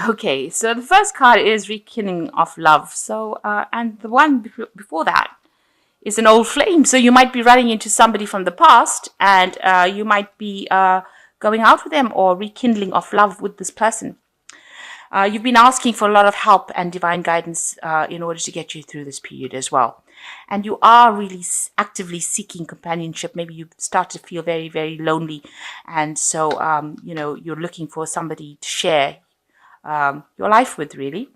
Okay, so the first card is Rekindling of Love. So, and the one before that is an old flame. So you might be running into somebody from the past, and you might be going out with them or rekindling of love with this person. You've been asking for a lot of help and divine guidance in order to get you through this period as well. And you are really actively seeking companionship. Maybe you start to feel very, very lonely. And so, you're looking for somebody to share your life with, really.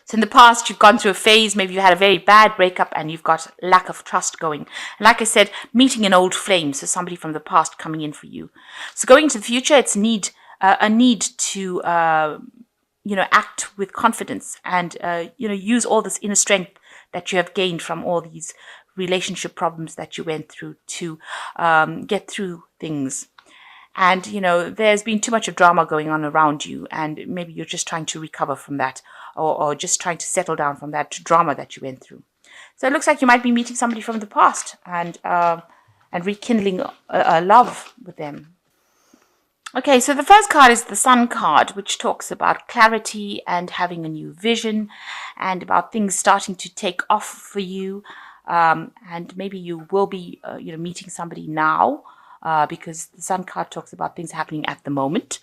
So in the past, you've gone through a phase, maybe you had a very bad breakup and you've got lack of trust going. And like I said, meeting an old flame, so somebody from the past coming in for you. So going into the future, it's a need to, act with confidence and, use all this inner strength that you have gained from all these relationship problems that you went through to get through things. And, there's been too much of drama going on around you, and maybe you're just trying to recover from that or just trying to settle down from that drama that you went through. So it looks like you might be meeting somebody from the past and rekindling a love with them. Okay, so the first card is the Sun card, which talks about clarity and having a new vision and about things starting to take off for you. And maybe you will be, meeting somebody now. Because the Sun card talks about things happening at the moment.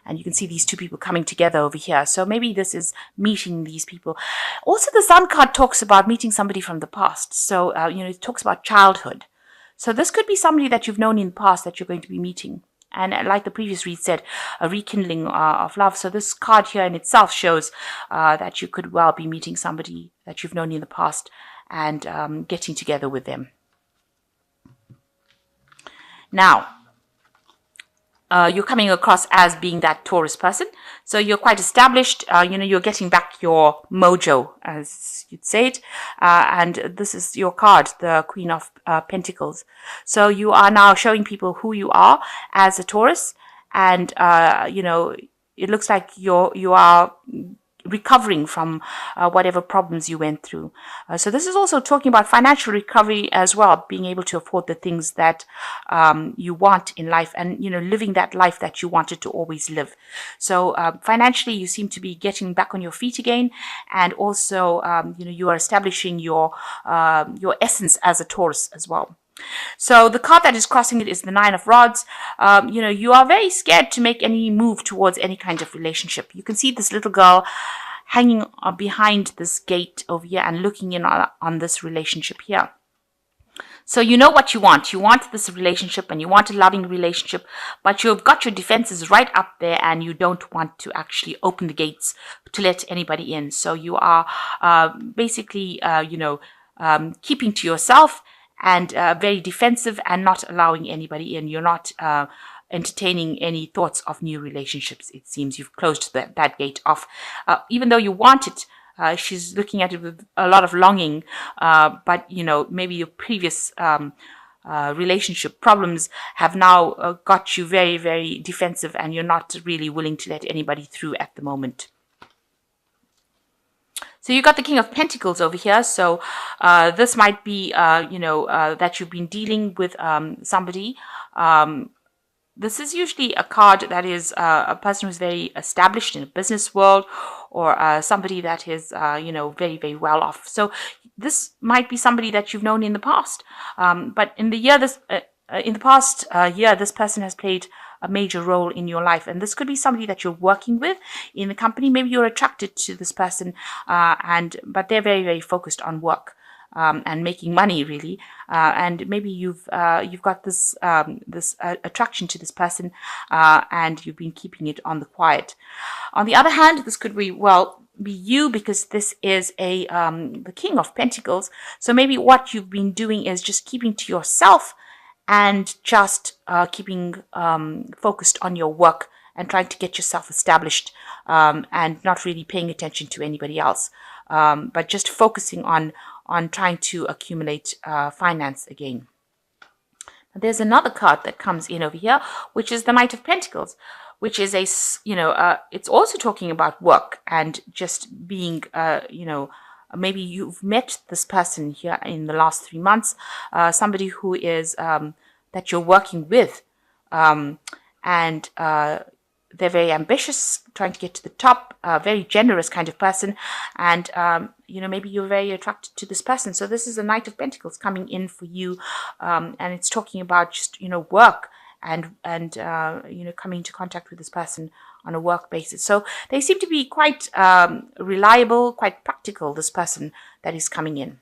And you can see these two people coming together over here. So maybe this is meeting these people. Also, the Sun card talks about meeting somebody from the past. So, it talks about childhood. So this could be somebody that you've known in the past that you're going to be meeting. And like the previous read said, a rekindling of love. So this card here in itself shows that you could well be meeting somebody that you've known in the past and getting together with them. Now, you're coming across as being that Taurus person. So you're quite established. You're getting back your mojo, as you'd say it. And this is your card, the Queen of Pentacles. So you are now showing people who you are as a Taurus. And, it looks like you are recovering from whatever problems you went through. So this is also talking about financial recovery as well, being able to afford the things that you want in life and, living that life that you wanted to always live. So financially, you seem to be getting back on your feet again. And also, you are establishing your essence as a Taurus as well. So the card that is crossing it is the Nine of Rods. You are very scared to make any move towards any kind of relationship. You can see this little girl hanging behind this gate over here and looking in on this relationship here. So you know what you want. You want this relationship and you want a loving relationship, but you've got your defenses right up there and you don't want to actually open the gates to let anybody in. So you are basically, keeping to yourself and very defensive and not allowing anybody in. You're not entertaining any thoughts of new relationships. It seems you've closed that gate off. Even though you want it, she's looking at it with a lot of longing, but, maybe your previous relationship problems have now got you very, very defensive and you're not really willing to let anybody through at the moment. So you got the King of Pentacles over here. So this might be, that you've been dealing with somebody. This is usually a card that is a person who's very established in a business world or somebody that is, very, very well off. So this might be somebody that you've known in the past. But in the past year, this person has played a major role in your life. And this could be somebody that you're working with in the company. Maybe you're attracted to this person, but they're very, very focused on work and making money, really. And maybe you've got this attraction to this person, and you've been keeping it on the quiet. On the other hand, this could be you, because this is the King of Pentacles. So maybe what you've been doing is just keeping to yourself and just keeping focused on your work and trying to get yourself established and not really paying attention to anybody else, but just focusing on trying to accumulate finance again. There's another card that comes in over here, which is the Knight of Pentacles, which is it's also talking about work and just being, maybe you've met this person here in the last 3 months, somebody who is that you're working with, and they're very ambitious, trying to get to the top, very generous kind of person. And, maybe you're very attracted to this person. So this is a Knight of Pentacles coming in for you. And it's talking about just, work and coming into contact with this person on a work basis. So they seem to be quite reliable, quite practical, this person that is coming in.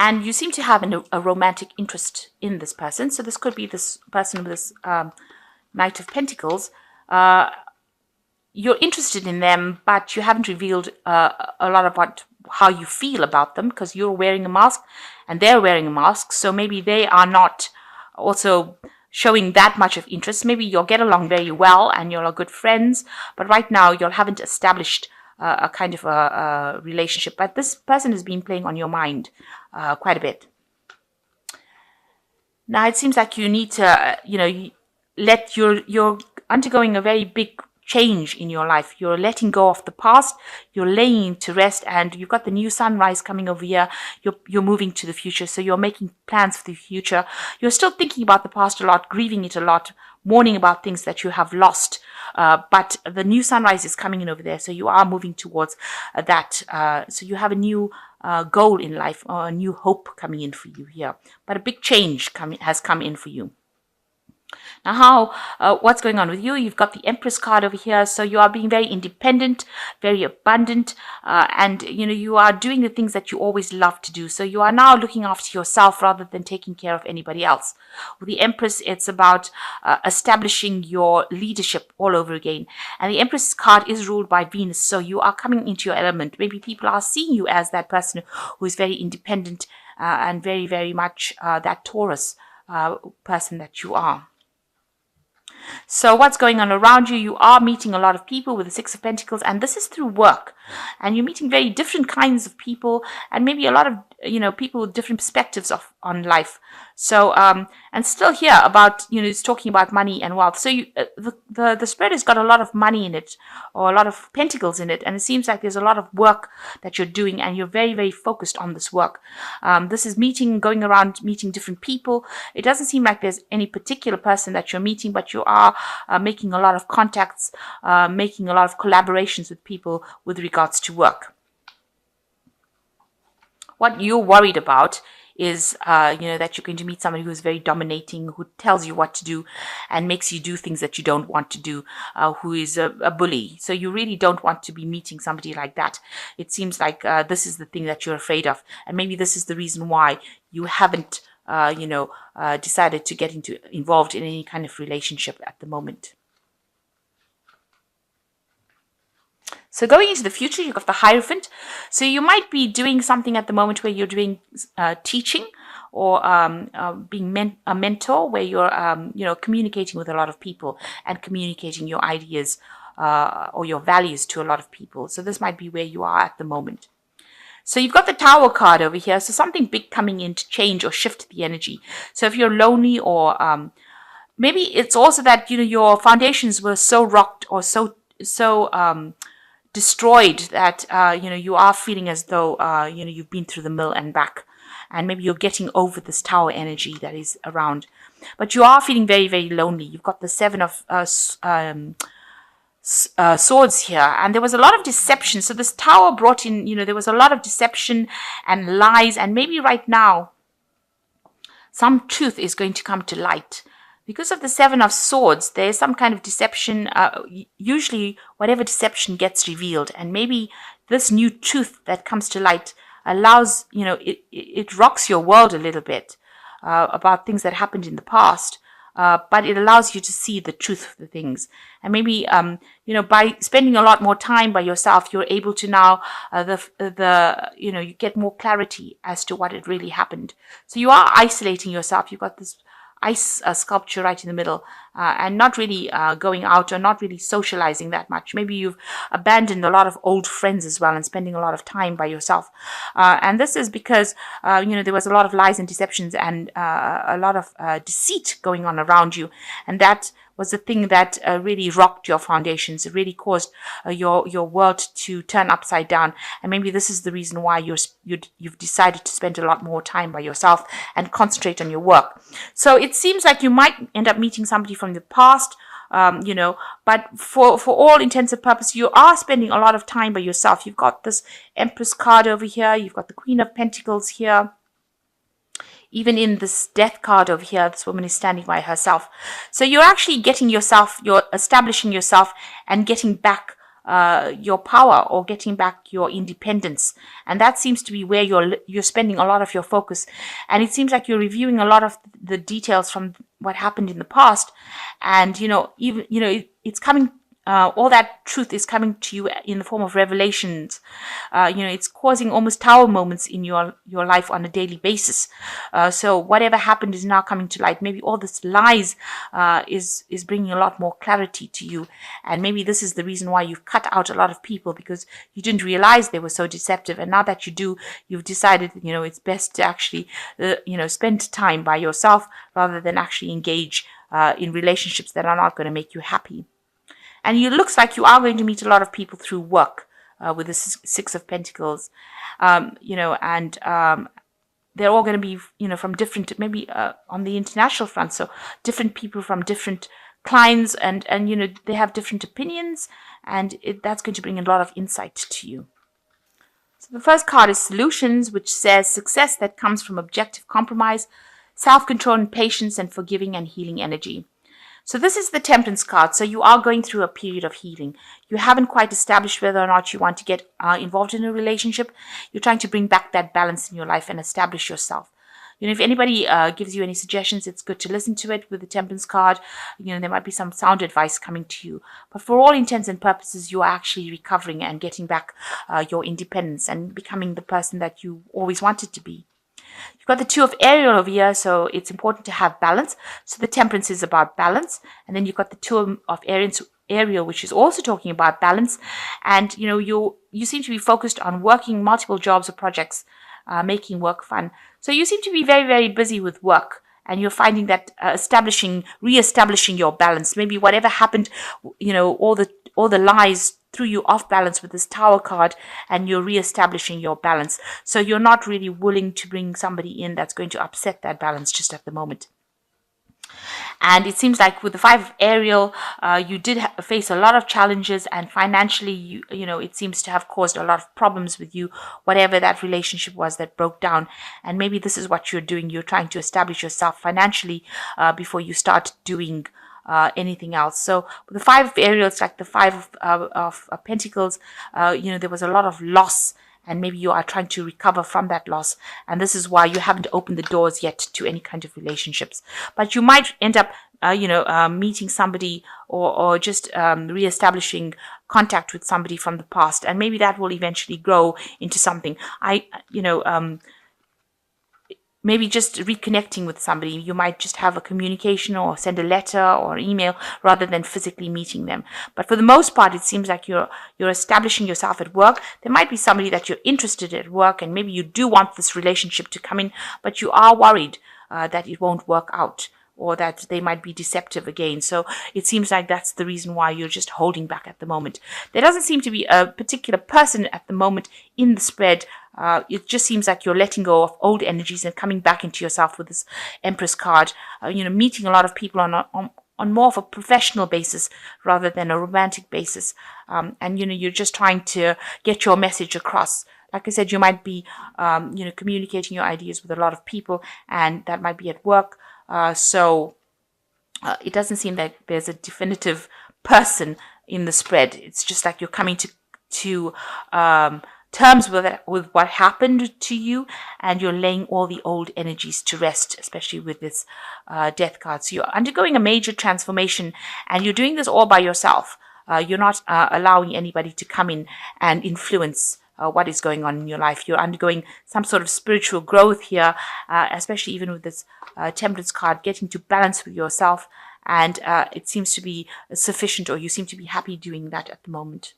And you seem to have a romantic interest in this person. So this could be this person with this Knight of Pentacles. You're interested in them, but you haven't revealed a lot about how you feel about them, because you're wearing a mask and they're wearing a mask. So maybe they are not also showing that much of interest. Maybe you'll get along very well and you're good friends, but right now you haven't established a kind of a relationship. But this person has been playing on your mind quite a bit. Now it seems like you need to, you're undergoing a very big change in your life. You're letting go of the past, you're laying to rest, and you've got the new sunrise coming over here. You're moving to the future, so you're making plans for the future. You're still thinking about the past a lot, grieving it a lot, mourning about things that you have lost. But the new sunrise is coming in over there, so you are moving towards that. So you have a new goal in life, or a new hope coming in for you here. But a big change has come in for you. Now, what's going on with you? You've got the Empress card over here. So you are being very independent, very abundant, and you are doing the things that you always love to do. So you are now looking after yourself rather than taking care of anybody else. With the Empress, it's about establishing your leadership all over again. And the Empress card is ruled by Venus. So you are coming into your element. Maybe people are seeing you as that person who is very independent and very, very much that Taurus person that you are. So what's going on around you? You are meeting a lot of people with the Six of Pentacles, and this is through work. And you're meeting very different kinds of people, and maybe a lot of people with different perspectives on life. So and still here about it's talking about money and wealth. So the spread has got a lot of money in it, or a lot of pentacles in it, and it seems like there's a lot of work that you're doing, and you're very, very focused on this work. This is going around meeting different people. It doesn't seem like there's any particular person that you're meeting, but you are making a lot of contacts, making a lot of collaborations with people with regards to work. What you're worried about is, that you're going to meet somebody who's very dominating, who tells you what to do and makes you do things that you don't want to do, who is a bully. So you really don't want to be meeting somebody like that. It seems like this is the thing that you're afraid of. And maybe this is the reason why you haven't, decided to get involved in any kind of relationship at the moment. So going into the future, you've got the Hierophant. So you might be doing something at the moment where you're doing teaching, or being a mentor, where you're communicating with a lot of people and communicating your ideas or your values to a lot of people. So this might be where you are at the moment. So you've got the Tower card over here. So something big coming in to change or shift the energy. So if you're lonely, or maybe it's also that your foundations were so rocked or so destroyed that you are feeling as though you've been through the mill and back, and maybe you're getting over this tower energy that is around, but you are feeling very, very lonely. You've got the Seven of Swords here, and there was a lot of deception. So this tower brought in, there was a lot of deception and lies, and maybe right now some truth is going to come to light. Because of the Seven of Swords, there's some kind of deception. Usually, whatever deception gets revealed, and maybe this new truth that comes to light allows, it rocks your world a little bit about things that happened in the past, but it allows you to see the truth of the things. And maybe, by spending a lot more time by yourself, you're able to now, you get more clarity as to what had really happened. So you are isolating yourself. You've got this ice sculpture right in the middle, and not really going out, or not really socializing that much. Maybe you've abandoned a lot of old friends as well, and spending a lot of time by yourself. And this is because, there was a lot of lies and deceptions, and a lot of deceit going on around you. And that was the thing that really rocked your foundations. It really caused your world to turn upside down. And maybe this is the reason why you've decided to spend a lot more time by yourself and concentrate on your work. So it seems like you might end up meeting somebody from the past, but for all intents and purposes, you are spending a lot of time by yourself. You've got this Empress card over here. You've got the Queen of Pentacles here. Even in this Death card over here, this woman is standing by herself. So you're actually you're establishing yourself and getting back your power, or getting back your independence. And that seems to be where you're spending a lot of your focus. And it seems like you're reviewing a lot of the details from what happened in the past. And, it's coming, all that truth is coming to you in the form of revelations. It's causing almost tower moments in your life on a daily basis. So whatever happened is now coming to light. Maybe all this lies is bringing a lot more clarity to you. And maybe this is the reason why you've cut out a lot of people, because you didn't realize they were so deceptive. And now that you do, you've decided, it's best to actually, spend time by yourself rather than actually engage in relationships that are not going to make you happy. And it looks like you are going to meet a lot of people through work with the Six of Pentacles, and they're all going to be, from different, maybe on the international front. So different people from different clients, and they have different opinions, and that's going to bring a lot of insight to you. So the first card is Solutions, which says success that comes from objective compromise, self-control and patience, and forgiving and healing energy. So this is the Temperance card. So you are going through a period of healing. You haven't quite established whether or not you want to get involved in a relationship. You're trying to bring back that balance in your life and establish yourself. If anybody gives you any suggestions, it's good to listen to it with the Temperance card. There might be some sound advice coming to you. But for all intents and purposes, you are actually recovering and getting back your independence and becoming the person that you always wanted to be. You've got the Two of Ariel over here, so it's important to have balance. So the Temperance is about balance. And then you've got the Two of Ariel, which is also talking about balance. And, you seem to be focused on working multiple jobs or projects, making work fun. So you seem to be very, very busy with work. And you're finding that re-establishing your balance. Maybe whatever happened, all the lies threw you off balance with this Tower card, and you're re-establishing your balance. So you're not really willing to bring somebody in that's going to upset that balance just at the moment. And it seems like with the Five of Ariel, you did face a lot of challenges, and financially, it seems to have caused a lot of problems with you, whatever that relationship was that broke down. And maybe this is what you're doing. You're trying to establish yourself financially before you start doing anything else. So with the Five of Ariel, it's like the Five of Pentacles. There was a lot of loss, and maybe you are trying to recover from that loss. And this is why you haven't opened the doors yet to any kind of relationships. But you might end up, meeting somebody or just reestablishing contact with somebody from the past. And maybe that will eventually grow into something. Maybe just reconnecting with somebody. You might just have a communication or send a letter or email rather than physically meeting them. But for the most part, it seems like you're establishing yourself at work. There might be somebody that you're interested in at work, and maybe you do want this relationship to come in, but you are worried that it won't work out, or that they might be deceptive again. So it seems like that's the reason why you're just holding back at the moment. There doesn't seem to be a particular person at the moment in the spread. It just seems like you're letting go of old energies and coming back into yourself with this Empress card. Meeting a lot of people on more of a professional basis rather than a romantic basis. And you're just trying to get your message across. Like I said, you might be, communicating your ideas with a lot of people, and that might be at work. So it doesn't seem like there's a definitive person in the spread. It's just like you're coming to terms with what happened to you, and you're laying all the old energies to rest, especially with this Death card. So you're undergoing a major transformation, and you're doing this all by yourself. You're not allowing anybody to come in and influence what is going on in your life. You're undergoing some sort of spiritual growth here, especially even with this Temperance card, getting to balance with yourself. And it seems to be sufficient, or you seem to be happy doing that at the moment.